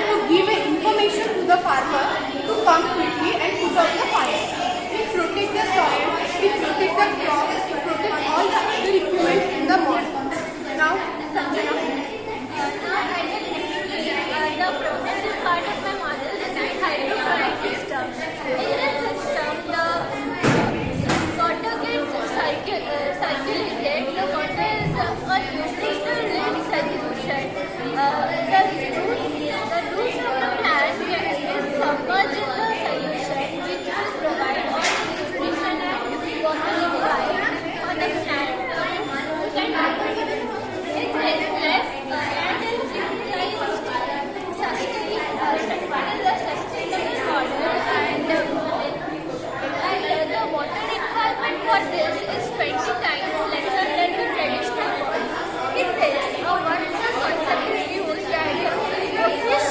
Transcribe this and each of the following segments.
to give information to the farmer to come quickly and put out the fire. We protect the soil, we protect the crops, we protect all the other equipment in the mall. Now, Sanjana. The progressive part of my model is the hydroponic system. In this system, the water gets circulated. The water is a nutritional solution. The roots of the plant is submerged in the solution, which will provide all the nutrition and water required for the plant. It is less and is sustainable model, and the water requirement for this is 20 times lesser than the traditional ones. In this, a wonderful concept is used that fish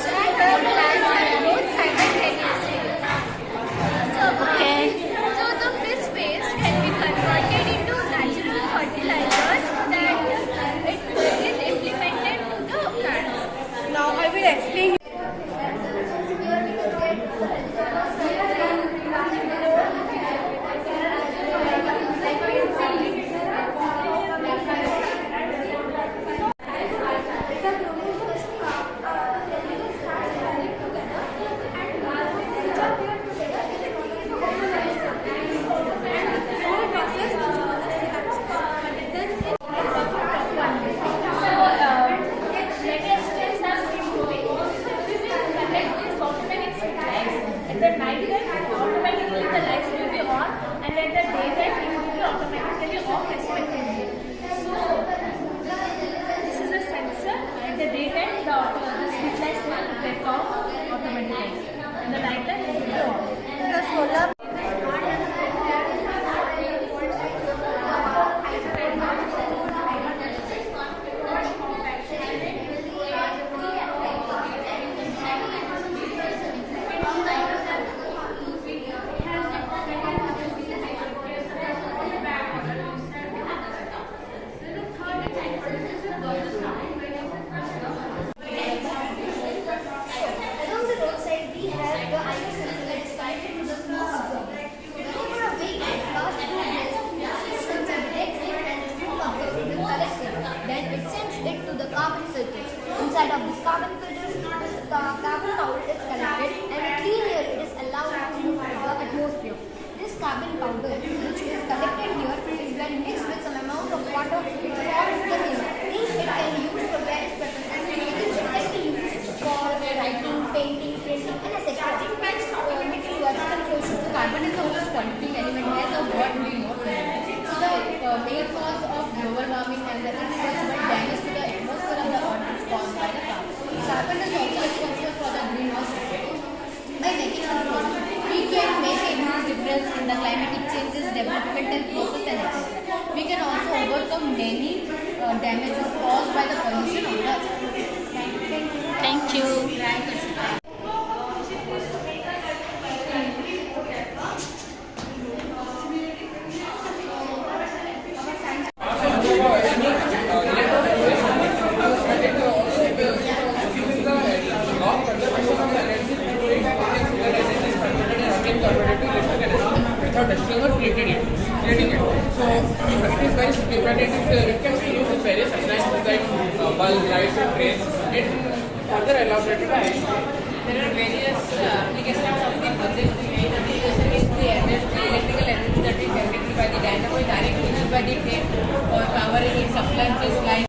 and plant grow simultaneously. So the fish waste can be converted into natural fertilizers that it is implemented to the plants. Now I will explain. Inside of this carbon filters, this carbon powder is collected and a clean air it is allowed to move through the atmosphere. This carbon powder, which is collected here, is when mixed with some amount of water, it forms the name. It can be used for various purposes. It can be used for writing, painting, printing, and etc. So carbon is the most contributing element as of what we know. So the main cause of global warming and the irreversible damage to the atmosphere of the earth is caused by the carbon. Carbon is also responsible for the greenhouse effect. By making this process, we can make a huge difference in the climatic changes, developmental process and etc. We can also overcome many damages caused by the pollution on the earth. Thank you. Without destroying or creating it. So it is very simple, and it can be used in various appliances like bulb, lights and trays. It further elaborated by there are various applications of the project. The main application is the energy, electrical energy that is generated by the dynamo is directly used by the train for powering its appliances like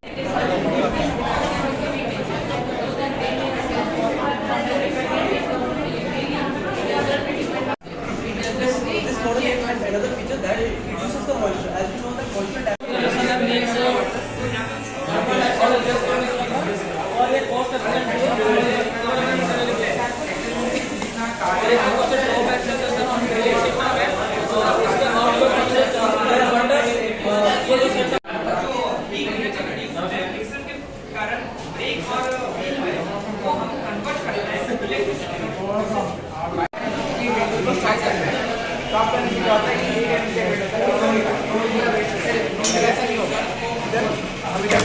another feature that reduces the moisture. As you know, the moisture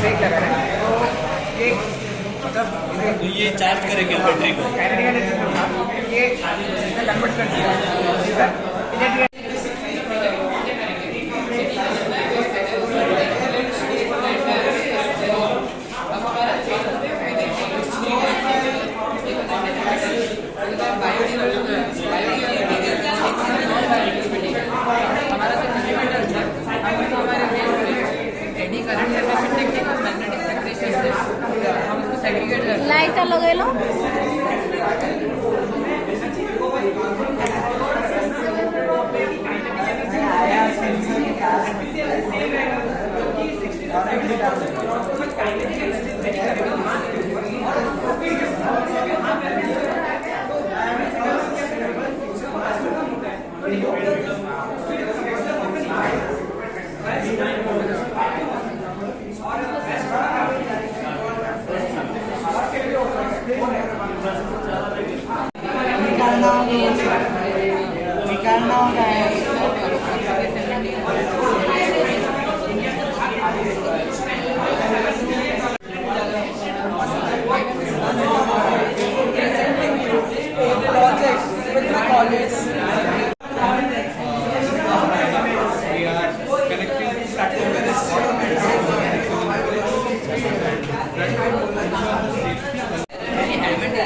break लगा रहे हैं तो ये मतलब तो ये charge करेगा battery को। ये कन्वर्ट कर दिया। लाइट लगे लो। निकालना होगा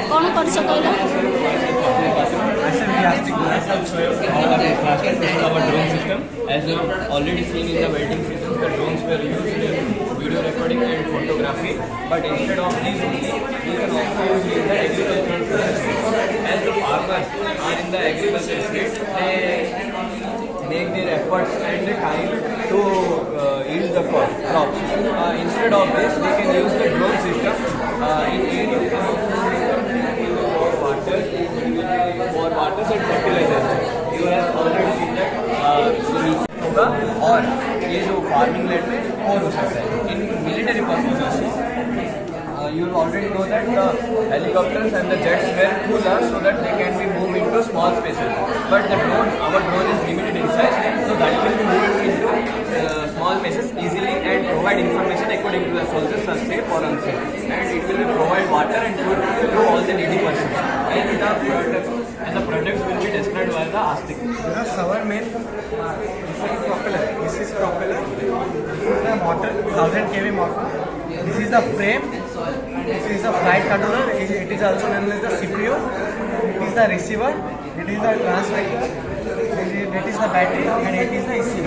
कौन कर सकला? Our drone system, as you have already seen in the welding systems, the drones were used in video recording and photography. But instead of these only, you can also use in the agricultural process. As the farmers are in the agricultural state, they make their efforts and the time to yield the crops. Instead of this, they can use the drone system for water and fertilizers. You have already seen that नीचे होगा और ये जो farming land में और हो सकता है in military purposes. You will already know that the helicopters and the jets were too large so that they can be moved into small spaces. But the drone, our drone is limited in size, so that will be moved into small spaces easily and provide information according to the sources are safe or unsafe. And it will provide water and food to all the needy persons. And the products will be destroyed by the Astic. Because our main propeller. This is propeller. This is the motor, 1000 kV motor. This is the frame. This is the flight controller. It is also known as the CPU. It is the receiver. It is the transmitter. It is the battery, and it is the ECU.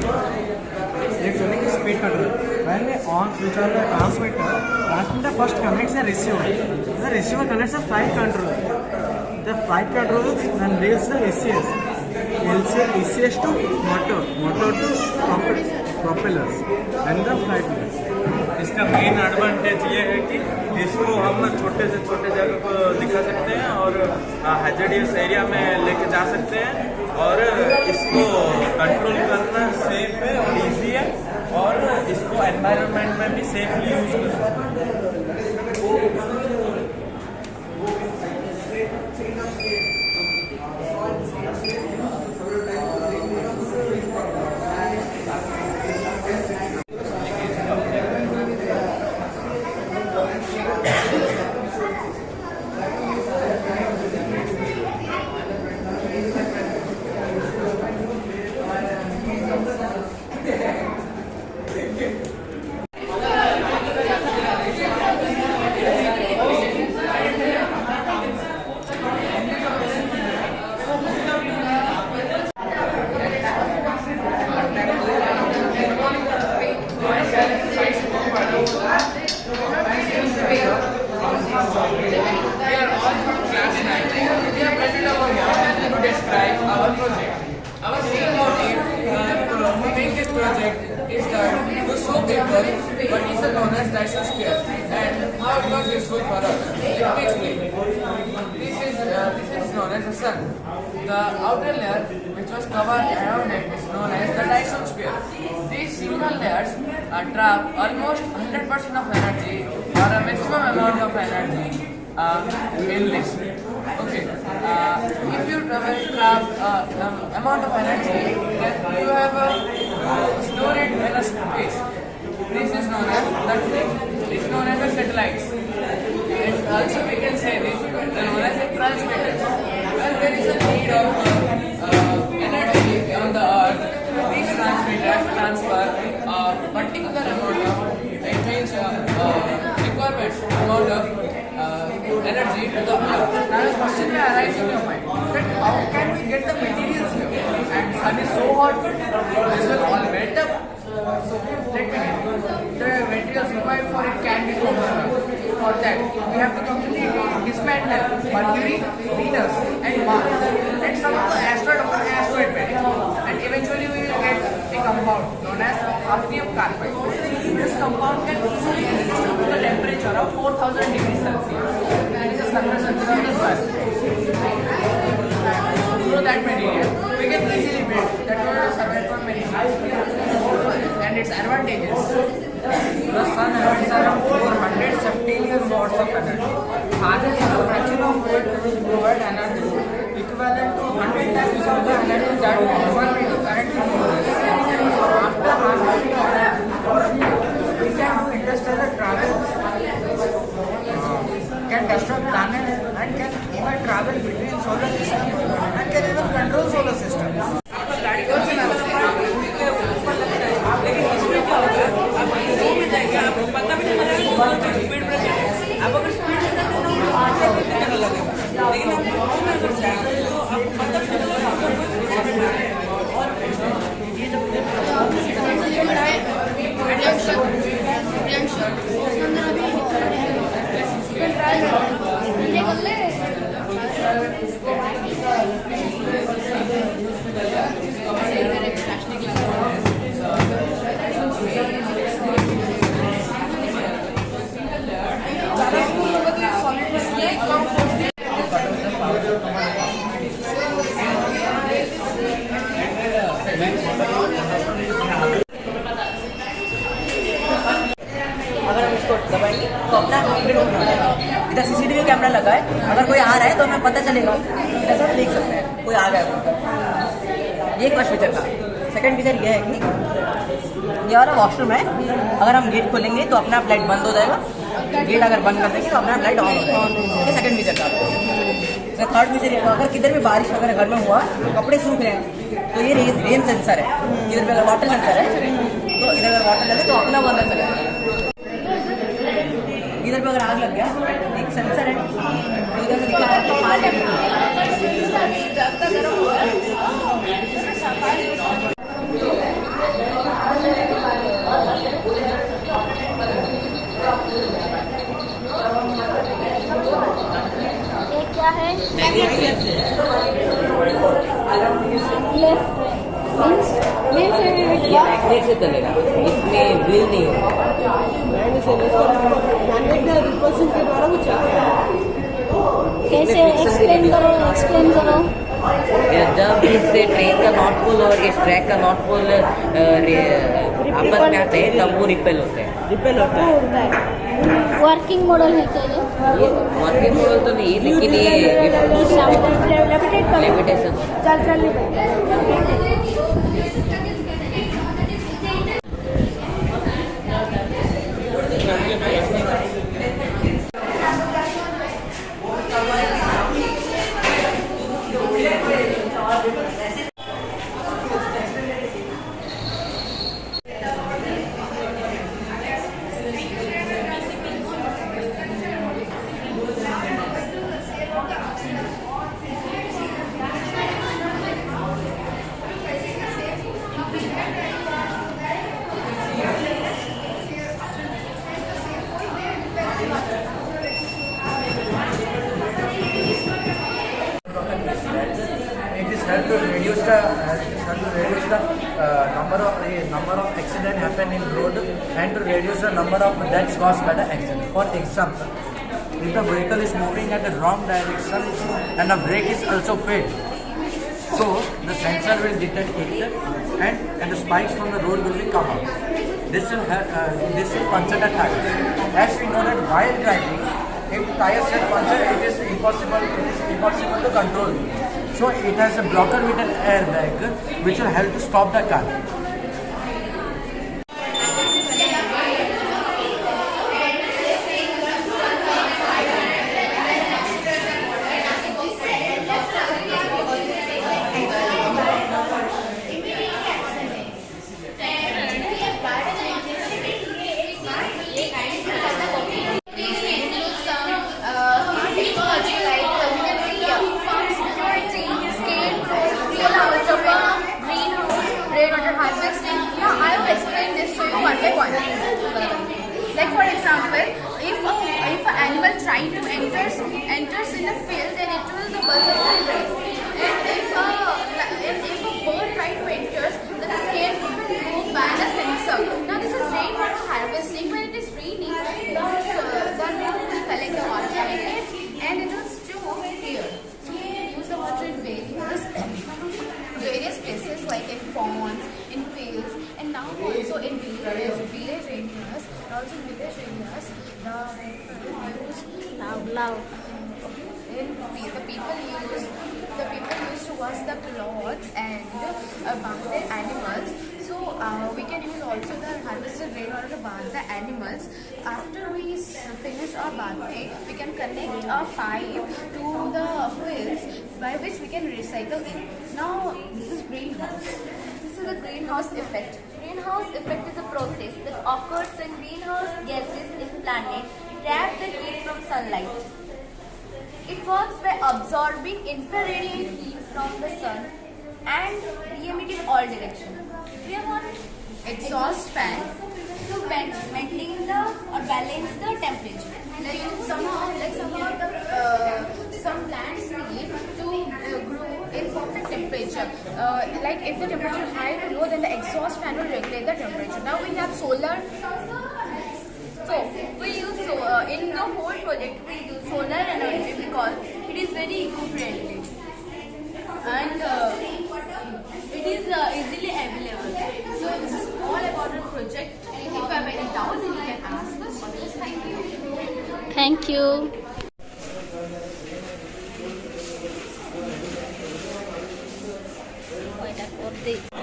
Electronic speed controller. When we on switch on the transmitter first connects the receiver. The receiver connects the flight controller. The flight controller then rails the ACS. ACS to motor to propellers and the flight wheels. इसका main advantage ये है कि इसको हम छोटे से छोटे जगह को दिखा सकते हैं और हैजर्डियस एरिया में लेके जा सकते हैं और इसको कंट्रोल करना सेफ है और इजी है और इसको एनवायरनमेंट में भी सेफली यूज कर सकते हैं. What is known as Dyson sphere and how it was useful for us. Let me explain. This is known as the sun. The outer layer which was covered around it is known as the Dyson sphere. These single layers trap almost 100% of energy or a maximum amount of energy in this. Okay. If you trap amount of energy, then you have store it in a space. This is known as the satellites. And also we can Z to the P. Now the question may arise in your mind that how can we get the materials here? And sun is so hot, this will all melt up. So let me get the materials required for it can be from Sun. For that, we have to completely dismantle Mercury, Venus, and Mars, and some of the asteroid belt. And eventually we will get a compound known as hafnium carbide. This compound can easily resist to the temperature of 4000 degrees Celsius. It is a surface temperature of the sun. Through that material, we can easily build that will survive for many years. And its advantages. The sun emits around 400 septillion watts of energy. Harnessing a fraction of what will provide energy equivalent to 100 times of the energy that one will currently produce. After harnessing we can do interstellar travel, can destroy planets and can even travel between solar systems and can even control solar systems. लेकिन इसमें क्या होगा, आप जो भी जाएंगे आपको पता भी नहीं लगेगा स्पीड ब्रेक है। आप अगर स्पीड से जाते हो तो आगे कितने लगेगा, लेकिन आप फ्लो में अगर जाएंगे तो आपको पता भी नहीं लगेगा आपको स्पीड ब्रेक है। और ये जब अगर हम इसको दबाएंगे तो अपना फिंगर ओपन हो जाएगा। इधर सीसीटीवी कैमरा लगा है, अगर कोई आ रहा है तो हमें पता चलेगा, इधर सब देख सकते हैं कोई आ गया है। ये फर्स्ट फीचर था। सेकंड फीचर ये है कि ये वाला वॉशरूम है, अगर हम गेट खोलेंगे तो अपना लाइट बंद हो जाएगा, गेट अगर बंद कर देंगे तो अपना लाइट ऑन हो जाएगा। ये सेकंड फीचर था। थर्ड फीचर ये था, अगर किधर भी बारिश वगैरह घर में हुआ, कपड़े सूख रहे हैं तो ये रेन सेंसर है, इधर पे अगर वाटर सेंसर है तो इधर अगर वाटर लगे तो अपना बंद चलेगा। इधर पे अगर आग लग गया एक सेंसर है तो इधर से दिखा है तो आग लग ये क्या है? ये मैग्नेट से चलेगा, इसमें व्हील नहीं होगा। कैसे एक्सप्लेन करो। जब इससे ट्रेन का नॉर्थ पोल और इस ट्रैक का नॉर्थ पोल आपस में आते हैं तब वो रिपेल होते हैं। वर्किंग मॉडल है क्या ये? वर्किंग मॉडल तो नहीं, लेकिन ये levitation to reduce the number of accident happen in road and to reduce the number of deaths caused by the accident. For example, if the vehicle is moving at the wrong direction and the brake is also failed, so the sensor will detect it and the spikes from the road will be come out. This will puncture the tire. As we know that while driving, if the tires get punctured, it is impossible to control. So it has a blocker with an airbag which will help to stop the car. Smart harvesting. Now I will explain this to you one by one. Like for example, if an animal trying to enters in the field, then it will the buzzer will ring. And if a bird try to enters, then the scale will go by the sensor. Now this is rainwater harvesting. When it is raining, the rain will collect the water in it and it will store here. So you can use the water in various places like in ponds, in fields, and now also in village areas. Also in village areas, the people used to wash the clothes and bath their animals. So we can use also the harvested rainwater to bath the animals. After we finish our bathing, we can connect a pipe to the wheels by which we can recycle it. Now this is greenhouse. This is the greenhouse effect. Greenhouse effect is a process that occurs when greenhouse gases in planet trap the heat from sunlight. It works by absorbing infrared heat from the sun and re-emit in all directions. We have one Exhaust fan. to maintain the or balance the temperature. Like somehow some plants need to grow in perfect temperature. Like if the temperature is high or low, then the exhaust fan will regulate the temperature. Now we have solar. So we use in the whole project we use solar energy because it is very eco-friendly and it is easily available. So this is all about the project. And if you have any doubts, then you can ask us. Thank you. Thank you. Quite a